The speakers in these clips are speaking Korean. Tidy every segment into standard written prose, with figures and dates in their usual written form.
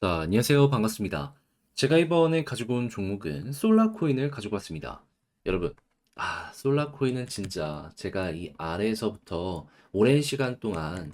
자, 안녕하세요. 반갑습니다. 제가 이번에 가지고 온 종목은 솔라코인을 가지고 왔습니다. 여러분, 솔라코인은 진짜 제가 이 아래에서부터 오랜 시간 동안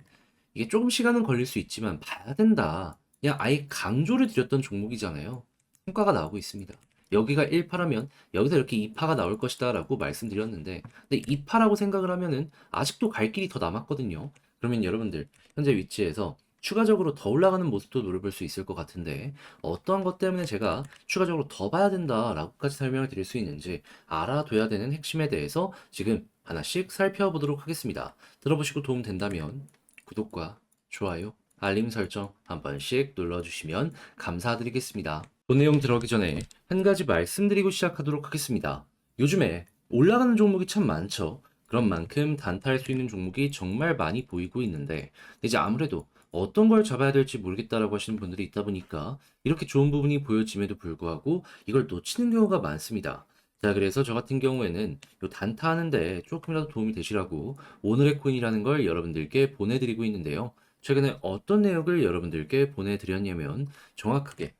이게 조금 시간은 걸릴 수 있지만 봐야 된다. 그냥 아예 강조를 드렸던 종목이잖아요. 성과가 나오고 있습니다. 여기가 1파라면 여기서 이렇게 2파가 나올 것이다 라고 말씀드렸는데, 근데 2파라고 생각을 하면은 아직도 갈 길이 더 남았거든요. 그러면 여러분들, 현재 위치에서 추가적으로 더 올라가는 모습도 노려볼 수 있을 것 같은데, 어떠한 것 때문에 제가 추가적으로 더 봐야 된다라고까지 설명을 드릴 수 있는지 알아둬야 되는 핵심에 대해서 지금 하나씩 살펴보도록 하겠습니다. 들어보시고 도움 된다면 구독과 좋아요, 알림 설정 한 번씩 눌러주시면 감사드리겠습니다. 본 내용 들어가기 전에 한 가지 말씀드리고 시작하도록 하겠습니다. 요즘에 올라가는 종목이 참 많죠. 그런 만큼 단타할 수 있는 종목이 정말 많이 보이고 있는데, 이제 아무래도 어떤 걸 잡아야 될지 모르겠다라고 하시는 분들이 있다 보니까 이렇게 좋은 부분이 보여짐에도 불구하고 이걸 놓치는 경우가 많습니다. 자, 그래서 저 같은 경우에는 요 단타 하는데 조금이라도 도움이 되시라고 오늘의 코인이라는 걸 여러분들께 보내드리고 있는데요. 최근에 어떤 내역을 여러분들께 보내드렸냐면 정확하게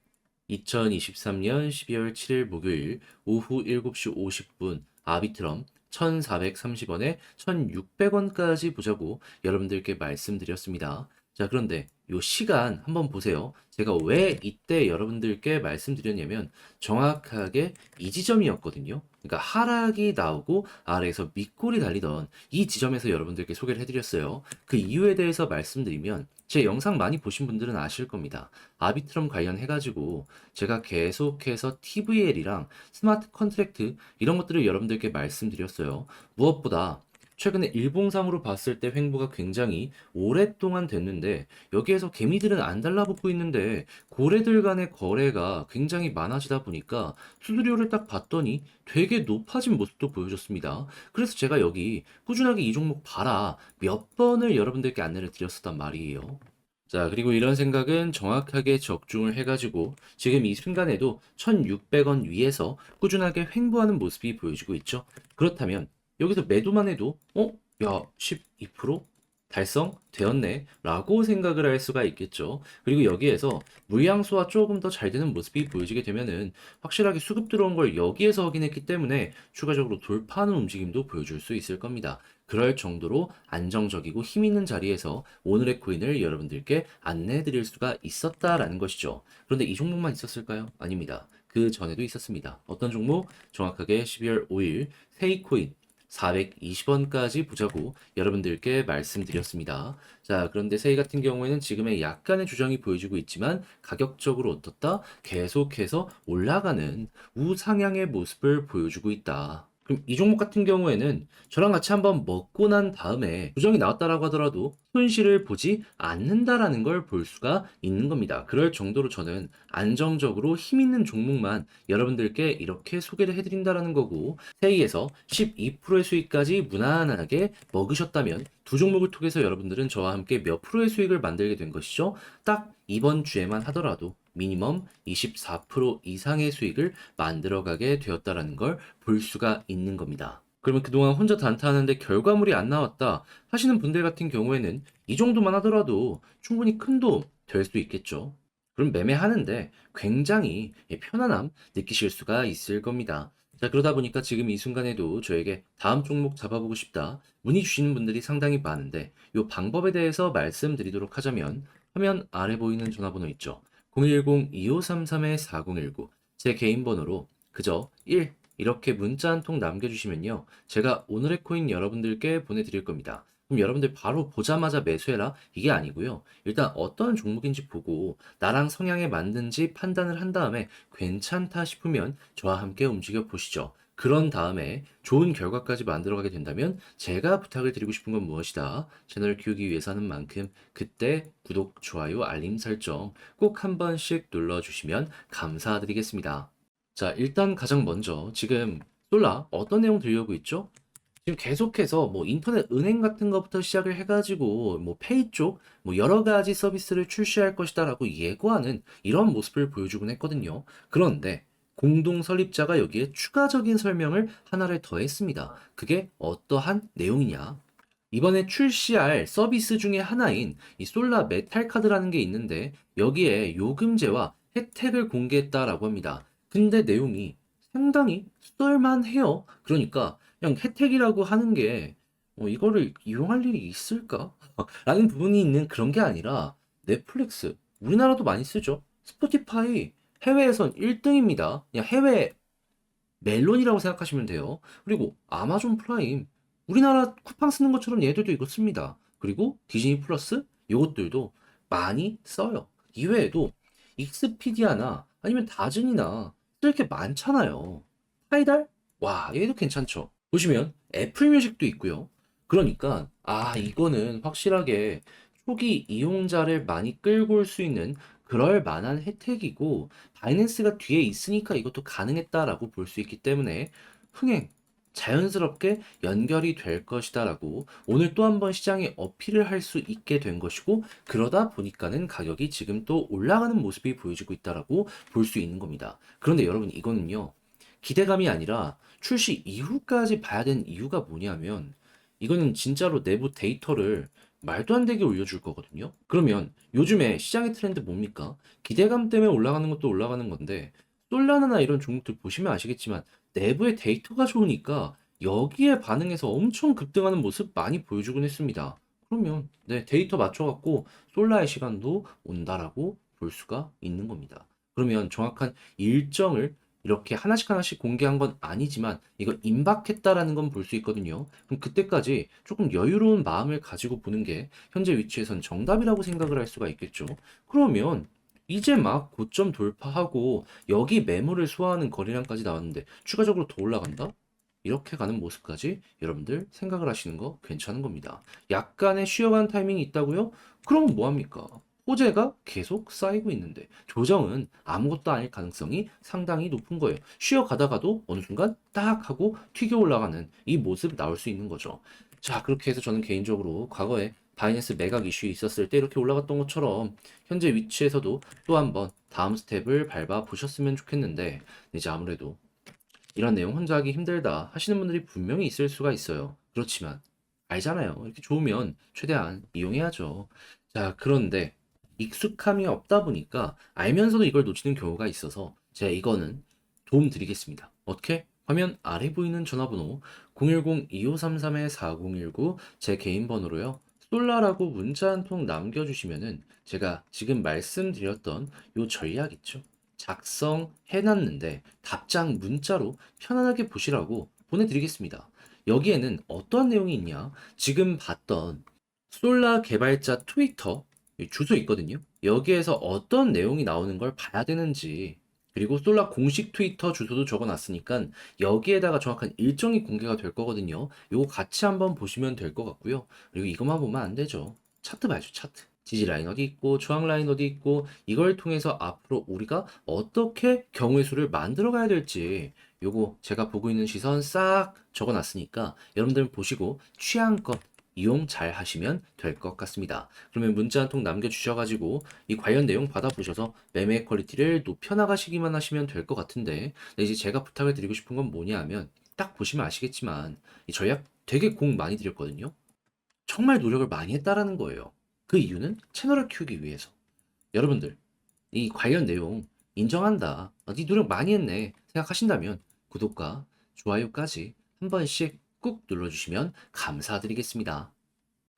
2023년 12월 7일 목요일 오후 7시 50분 아비트럼 1,430원에 1,600원까지 보자고 여러분들께 말씀드렸습니다. 자, 그런데 요 시간 한번 보세요. 제가 왜 이때 여러분들께 말씀드렸냐면 정확하게 이 지점이었거든요. 그러니까 하락이 나오고 아래에서 밑골이 달리던 이 지점에서 여러분들께 소개를 해드렸어요. 그 이유에 대해서 말씀드리면 제 영상 많이 보신 분들은 아실 겁니다. 아비트럼 관련해가지고 제가 계속해서 TVL이랑 스마트 컨트랙트 이런 것들을 여러분들께 말씀드렸어요. 무엇보다 최근에 일봉상으로 봤을 때 횡보가 굉장히 오랫동안 됐는데 여기에서 개미들은 안 달라붙고 있는데 고래들 간의 거래가 굉장히 많아지다 보니까 수수료를 딱 봤더니 되게 높아진 모습도 보여줬습니다. 그래서 제가 여기 꾸준하게 이 종목 봐라 몇 번을 여러분들께 안내를 드렸었단 말이에요. 자, 그리고 이런 생각은 정확하게 적중을 해가지고 지금 이 순간에도 1,600원 위에서 꾸준하게 횡보하는 모습이 보여지고 있죠. 그렇다면 여기서 매도만 해도 야, 12% 달성되었네 라고 생각을 할 수가 있겠죠. 그리고 여기에서 물량수와 조금 더 잘 되는 모습이 보여지게 되면은 확실하게 수급 들어온 걸 여기에서 확인했기 때문에 추가적으로 돌파하는 움직임도 보여줄 수 있을 겁니다. 그럴 정도로 안정적이고 힘 있는 자리에서 오늘의 코인을 여러분들께 안내해 드릴 수가 있었다라는 것이죠. 그런데 이 종목만 있었을까요? 아닙니다. 그 전에도 있었습니다. 어떤 종목? 정확하게 12월 5일 세이코인 420원까지 보자고 여러분들께 말씀드렸습니다. 자, 그런데 세이 같은 경우에는 지금의 약간의 조정이 보여지고 있지만 가격적으로 어떻다? 계속해서 올라가는 우상향의 모습을 보여주고 있다. 그럼 이 종목 같은 경우에는 저랑 같이 한번 먹고 난 다음에 조정이 나왔다라고 하더라도 손실을 보지 않는다라는 걸 볼 수가 있는 겁니다. 그럴 정도로 저는 안정적으로 힘 있는 종목만 여러분들께 이렇게 소개를 해드린다라는 거고, 세이에서 12%의 수익까지 무난하게 먹으셨다면 두 종목을 통해서 여러분들은 저와 함께 몇 프로의 수익을 만들게 된 것이죠. 딱 이번 주에만 하더라도 미니멈 24% 이상의 수익을 만들어가게 되었다라는 걸 볼 수가 있는 겁니다. 그러면 그동안 혼자 단타하는데 결과물이 안 나왔다 하시는 분들 같은 경우에는 이 정도만 하더라도 충분히 큰 도움 될 수 있겠죠. 그럼 매매하는데 굉장히 편안함 느끼실 수가 있을 겁니다. 자, 그러다 보니까 지금 이 순간에도 저에게 다음 종목 잡아보고 싶다 문의 주시는 분들이 상당히 많은데 이 방법에 대해서 말씀드리도록 하자면 화면 아래 보이는 전화번호 있죠. 010-2533-4019 제 개인 번호로 그저 1 이렇게 문자 한 통 남겨주시면요. 제가 오늘의 코인 여러분들께 보내드릴 겁니다. 그럼 여러분들 바로 보자마자 매수해라? 이게 아니고요. 일단 어떤 종목인지 보고 나랑 성향에 맞는지 판단을 한 다음에 괜찮다 싶으면 저와 함께 움직여 보시죠. 그런 다음에 좋은 결과까지 만들어가게 된다면 제가 부탁을 드리고 싶은 건 무엇이다? 채널을 키우기 위해서 하는 만큼 그때 구독, 좋아요, 알림 설정 꼭 한 번씩 눌러주시면 감사드리겠습니다. 자, 일단 가장 먼저 지금 솔라 어떤 내용 들려오고 있죠? 지금 계속해서 뭐 인터넷 은행 같은 것부터 시작을 해가지고 뭐 페이 쪽 뭐 여러 가지 서비스를 출시할 것이다라고 예고하는 이런 모습을 보여주곤 했거든요. 그런데 공동 설립자가 여기에 추가적인 설명을 하나를 더했습니다. 그게 어떠한 내용이냐? 이번에 출시할 서비스 중에 하나인 이 솔라 메탈 카드라는 게 있는데 여기에 요금제와 혜택을 공개했다라고 합니다. 근데 내용이 상당히 썰만해요. 그러니까 그냥 혜택이라고 하는 게 이거를 이용할 일이 있을까? 라는 부분이 있는 그런 게 아니라 넷플릭스, 우리나라도 많이 쓰죠. 스포티파이 해외에선 1등입니다. 그냥 해외 멜론이라고 생각하시면 돼요. 그리고 아마존 프라임, 우리나라 쿠팡 쓰는 것처럼 얘들도 이거 씁니다. 그리고 디즈니 플러스, 이것들도 많이 써요. 이외에도 익스피디아나 아니면 다즈니나 쓸 게 많잖아요. 타이달? 와, 얘도 괜찮죠. 보시면 애플 뮤직도 있고요. 그러니까 이거는 확실하게 초기 이용자를 많이 끌고 올 수 있는 그럴 만한 혜택이고 바이낸스가 뒤에 있으니까 이것도 가능했다라고 볼 수 있기 때문에 흥행 자연스럽게 연결이 될 것이다라고 오늘 또 한 번 시장에 어필을 할 수 있게 된 것이고 그러다 보니까는 가격이 지금 또 올라가는 모습이 보여지고 있다라고 볼 수 있는 겁니다. 그런데 여러분 이거는요. 기대감이 아니라 출시 이후까지 봐야 되는 이유가 뭐냐면 이거는 진짜로 내부 데이터를 말도 안 되게 올려줄 거거든요. 그러면 요즘에 시장의 트렌드 뭡니까? 기대감 때문에 올라가는 것도 올라가는 건데 솔라나나 이런 종목들 보시면 아시겠지만 내부의 데이터가 좋으니까 여기에 반응해서 엄청 급등하는 모습 많이 보여주곤 했습니다. 그러면 네, 데이터 맞춰갖고 솔라의 시간도 온다라고 볼 수가 있는 겁니다. 그러면 정확한 일정을 이렇게 하나씩 하나씩 공개한 건 아니지만 이거 임박했다라는 건 볼 수 있거든요. 그럼 그때까지 조금 여유로운 마음을 가지고 보는 게 현재 위치에선 정답이라고 생각을 할 수가 있겠죠. 그러면 이제 막 고점 돌파하고 여기 매물을 소화하는 거래량까지 나왔는데 추가적으로 더 올라간다? 이렇게 가는 모습까지 여러분들 생각을 하시는 거 괜찮은 겁니다. 약간의 쉬어가는 타이밍이 있다고요? 그럼 뭐합니까? 호재가 계속 쌓이고 있는데 조정은 아무것도 아닐 가능성이 상당히 높은 거예요. 쉬어가다가도 어느 순간 딱 하고 튀겨 올라가는 이 모습 나올 수 있는 거죠. 자, 그렇게 해서 저는 개인적으로 과거에 바이낸스 매각 이슈 있었을 때 이렇게 올라갔던 것처럼 현재 위치에서도 또 한번 다음 스텝을 밟아 보셨으면 좋겠는데 이제 아무래도 이런 내용 혼자 하기 힘들다 하시는 분들이 분명히 있을 수가 있어요. 그렇지만 알잖아요. 이렇게 좋으면 최대한 이용해야죠. 자, 그런데 익숙함이 없다 보니까 알면서도 이걸 놓치는 경우가 있어서 제가 이거는 도움 드리겠습니다. 어떻게? 화면 아래 보이는 전화번호 010-2533-4019 제 개인 번호로요. 솔라라고 문자 한 통 남겨주시면은 제가 지금 말씀드렸던 요 전략 있죠. 작성해놨는데 답장 문자로 편안하게 보시라고 보내드리겠습니다. 여기에는 어떠한 내용이 있냐? 지금 봤던 솔라 개발자 트위터 주소 있거든요. 여기에서 어떤 내용이 나오는 걸 봐야 되는지 그리고 솔라 공식 트위터 주소도 적어놨으니까 여기에다가 정확한 일정이 공개가 될 거거든요. 요거 같이 한번 보시면 될 것 같고요. 그리고 이것만 보면 안 되죠. 차트 봐야죠, 차트. 지지 라인 어디 있고 저항 라인 어디 있고 이걸 통해서 앞으로 우리가 어떻게 경우의 수를 만들어 가야 될지 요거 제가 보고 있는 시선 싹 적어놨으니까 여러분들 보시고 취향껏 이용 잘 하시면 될 것 같습니다. 그러면 문자 한 통 남겨주셔가지고 이 관련 내용 받아보셔서 매매 퀄리티를 높여나가시기만 하시면 될 것 같은데 이제 제가 부탁을 드리고 싶은 건 뭐냐 하면 딱 보시면 아시겠지만 이 전략 되게 공 많이 드렸거든요. 정말 노력을 많이 했다라는 거예요. 그 이유는 채널을 키우기 위해서. 여러분들, 이 관련 내용 인정한다. 네 노력 많이 했네. 생각하신다면 구독과 좋아요까지 한 번씩 꾹 눌러주시면 감사드리겠습니다.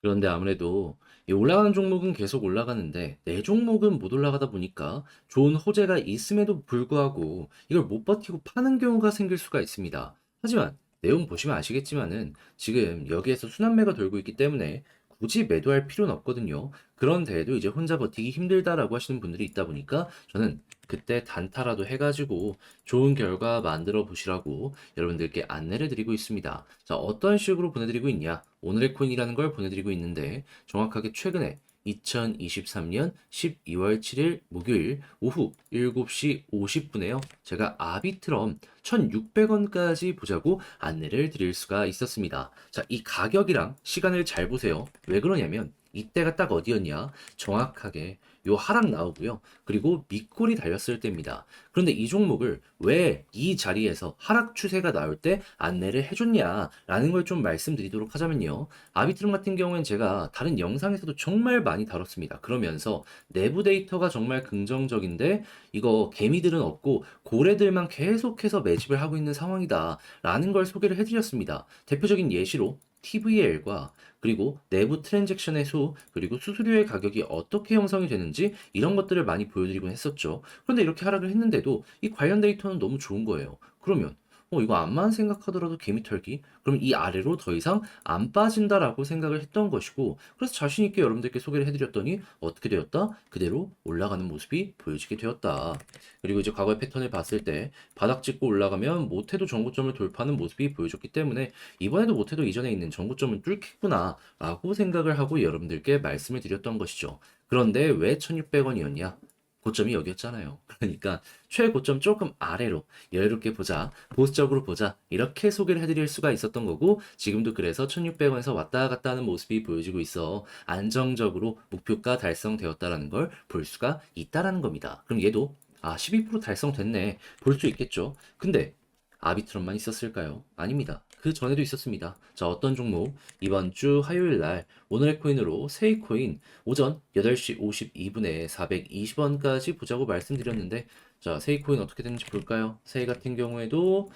그런데 아무래도 이 올라가는 종목은 계속 올라가는데 내 종목은 못 올라가다 보니까 좋은 호재가 있음에도 불구하고 이걸 못 버티고 파는 경우가 생길 수가 있습니다. 하지만 내용 보시면 아시겠지만은 지금 여기에서 순환매가 돌고 있기 때문에 굳이 매도할 필요는 없거든요. 그런데도 이제 혼자 버티기 힘들다라고 하시는 분들이 있다 보니까 저는 그때 단타라도 해가지고 좋은 결과 만들어 보시라고 여러분들께 안내를 드리고 있습니다. 자, 어떤 식으로 보내드리고 있냐? 오늘의 코인이라는 걸 보내드리고 있는데 정확하게 최근에 2023년 12월 7일 목요일 오후 7시 50분에요. 제가 아비트럼 1,600원까지 보자고 안내를 드릴 수가 있었습니다. 자, 이 가격이랑 시간을 잘 보세요. 왜 그러냐면 이때가 딱 어디였냐? 정확하게 요 하락 나오고요. 그리고 밑골이 달렸을 때입니다. 그런데 이 종목을 왜 이 자리에서 하락 추세가 나올 때 안내를 해줬냐라는 걸 좀 말씀드리도록 하자면요. 아비트럼 같은 경우엔 제가 다른 영상에서도 정말 많이 다뤘습니다. 그러면서 내부 데이터가 정말 긍정적인데 이거 개미들은 없고 고래들만 계속해서 매집을 하고 있는 상황이다라는 걸 소개를 해드렸습니다. 대표적인 예시로 TVL과 그리고 내부 트랜잭션의 수, 그리고 수수료의 가격이 어떻게 형성이 되는지 이런 것들을 많이 보여드리곤 했었죠. 그런데 이렇게 하락을 했는데도 이 관련 데이터는 너무 좋은 거예요. 그러면 이거 암만 생각하더라도 개미 털기? 그럼 이 아래로 더 이상 안 빠진다라고 생각을 했던 것이고, 그래서 자신 있게 여러분들께 소개를 해드렸더니 어떻게 되었다? 그대로 올라가는 모습이 보여지게 되었다. 그리고 이제 과거의 패턴을 봤을 때 바닥 찍고 올라가면 못해도 전고점을 돌파하는 모습이 보여줬기 때문에 이번에도 못해도 이전에 있는 전고점을 뚫겠구나 라고 생각을 하고 여러분들께 말씀을 드렸던 것이죠. 그런데 왜 1600원이었냐? 고점이 여기였잖아요. 그러니까 최고점 조금 아래로 여유롭게 보자, 보수적으로 보자 이렇게 소개를 해드릴 수가 있었던 거고, 지금도 그래서 1600원에서 왔다 갔다 하는 모습이 보여지고 있어 안정적으로 목표가 달성되었다라는 걸 볼 수가 있다라는 겁니다. 그럼 얘도 12% 달성됐네 볼 수 있겠죠. 근데 아비트럼만 있었을까요? 아닙니다. 그 전에도 있었습니다. 자, 어떤 종목? 이번 주 화요일 날 오늘의 코인으로 세이코인 오전 8시 52분에 420원까지 보자고 말씀드렸는데, 자, 세이코인 어떻게 되는지 볼까요? 세이 같은 경우에도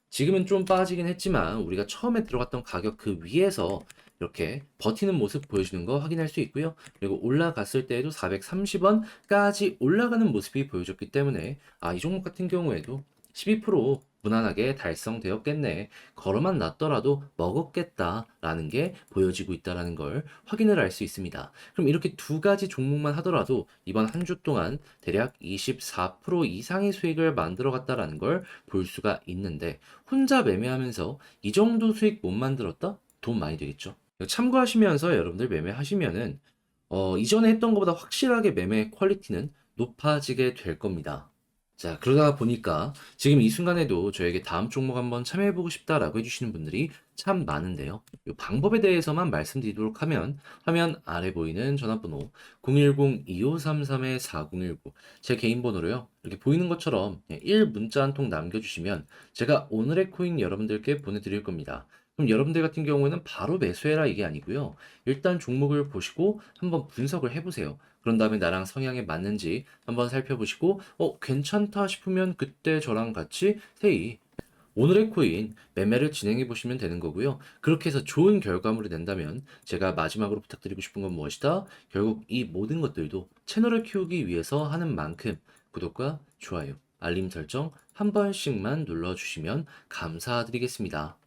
지금은 좀 빠지긴 했지만 우리가 처음에 들어갔던 가격 그 위에서 이렇게 버티는 모습 보여주는 거 확인할 수 있고요. 그리고 올라갔을 때에도 430원까지 올라가는 모습이 보여줬기 때문에 이 종목 같은 경우에도 12% 무난하게 달성되었겠네. 걸어만 놨더라도 먹었겠다라는 게 보여지고 있다라는 걸 확인을 할 수 있습니다. 그럼 이렇게 두 가지 종목만 하더라도 이번 한 주 동안 대략 24% 이상의 수익을 만들어 갔다라는 걸 볼 수가 있는데, 혼자 매매하면서 이 정도 수익 못 만들었다? 돈 많이 되겠죠. 참고하시면서 여러분들 매매하시면은 이전에 했던 것보다 확실하게 매매 퀄리티는 높아지게 될 겁니다. 자, 그러다 보니까 지금 이 순간에도 저에게 다음 종목 한번 참여해보고 싶다라고 해주시는 분들이 참 많은데요. 이 방법에 대해서만 말씀드리도록 하면 화면 아래 보이는 전화번호 010-2533-4019 제 개인 번호로요. 이렇게 보이는 것처럼 1 문자 한 통 남겨주시면 제가 오늘의 코인 여러분들께 보내드릴 겁니다. 그럼 여러분들 같은 경우에는 바로 매수해라 이게 아니고요. 일단 종목을 보시고 한번 분석을 해보세요. 그런 다음에 나랑 성향에 맞는지 한번 살펴보시고 괜찮다 싶으면 그때 저랑 같이 세이 오늘의 코인 매매를 진행해 보시면 되는 거고요. 그렇게 해서 좋은 결과물을 낸다면 제가 마지막으로 부탁드리고 싶은 건 무엇이다? 결국 이 모든 것들도 채널을 키우기 위해서 하는 만큼 구독과 좋아요, 알림 설정 한 번씩만 눌러주시면 감사드리겠습니다.